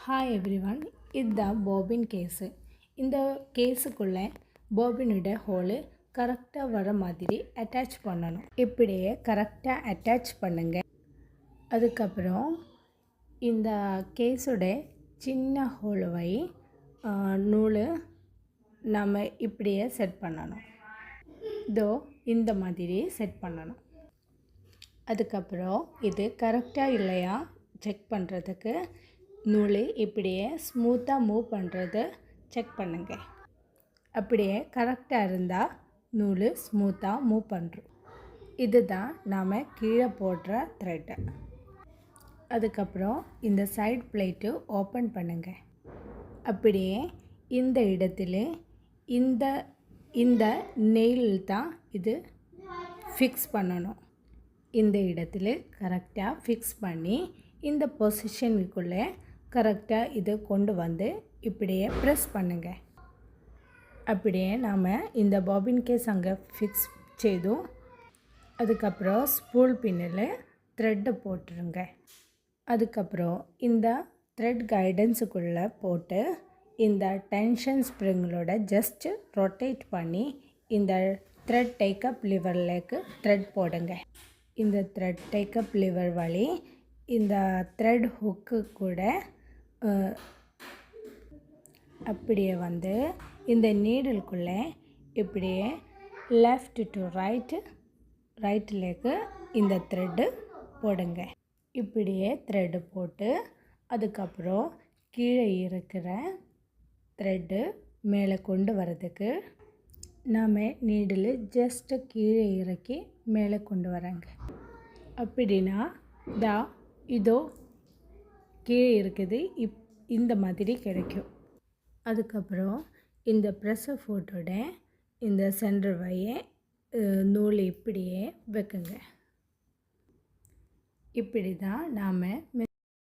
Hi everyone, இதுதான் bobbin case. இந்த கேஸுக்குள்ளே பாபினோட hole கரெக்டாக வர மாதிரி அட்டாச் பண்ணணும். இப்படியே கரெக்டாக அட்டாச் பண்ணுங்க. அதுக்கப்புறம் இந்த கேஸோட சின்ன ஹோலுவை நூல் நம்ம இப்படியே செட் பண்ணணும். இதோ இந்த மாதிரி செட் பண்ணணும். அதுக்கப்புறம் இது கரெக்டாக இல்லையா செக் பண்ணுறதுக்கு நூல் இப்படியே ஸ்மூத்தாக மூவ் பண்ணுறது செக் பண்ணுங்க. அப்படியே கரெக்டாக இருந்தால் நூல் ஸ்மூத்தாக மூவ் பண்ணுறோம். இதுதான் நாம் கீழே போடுற த்ரெட்டு. அதுக்கப்புறம் இந்த சைட் பிளேட்டு ஓப்பன் பண்ணுங்க. அப்படியே இந்த இடத்துல இந்த இந்த நெயில் தான் இது ஃபிக்ஸ் பண்ணணும். இந்த இடத்துல கரெக்டாக ஃபிக்ஸ் பண்ணி இந்த பொசிஷனுக்குள்ளே கரெக்டாக இது கொண்டு வந்து இப்படியே ப்ரெஸ் பண்ணுங்க. அப்படியே நாம் இந்த பாபின் கேஸ் அங்கே ஃபிக்ஸ் செய்தோம். அதுக்கப்புறம் ஸ்பூல் பின்னில் த்ரெட்டை போட்டுருங்க. அதுக்கப்புறம் இந்த த்ரெட் கைடன்ஸுக்குள்ளே போட்டு இந்த டென்ஷன் ஸ்ப்ரிங்களோட ஜஸ்ட்டு ரொட்டேட் பண்ணி இந்த த்ரெட் டேக்கப் லிவர்லேக்கு த்ரெட் போடுங்க. இந்த த்ரெட் டேக்கப் லிவர் வழி இந்த த்ரெட் ஹுக்கு கூட அப்படியே வந்து இந்த நீடலுக்குள்ளே இப்படியே லெஃப்ட் டு ரைட்லேக்கு இந்த த்ரெட்டு போடுங்க. இப்படியே த்ரெட்டு போட்டு அதுக்கப்புறம் கீழே இருக்கிற த்ரெட்டு மேலே கொண்டு வரதுக்கு நாம் நீடில் ஜஸ்ட்டு கீழே இறக்கி மேலே கொண்டு வராங்க. அப்படின்னா இதோ கீழே இருக்குது இந்த மாதிரி கிடைக்கும். அதுக்கப்புறம் இந்த ப்ரெஷர் ஃபோட்டோட இந்த சென்டர் வையை நூல் இப்படியே வைக்குங்க. இப்படி தான் நாம்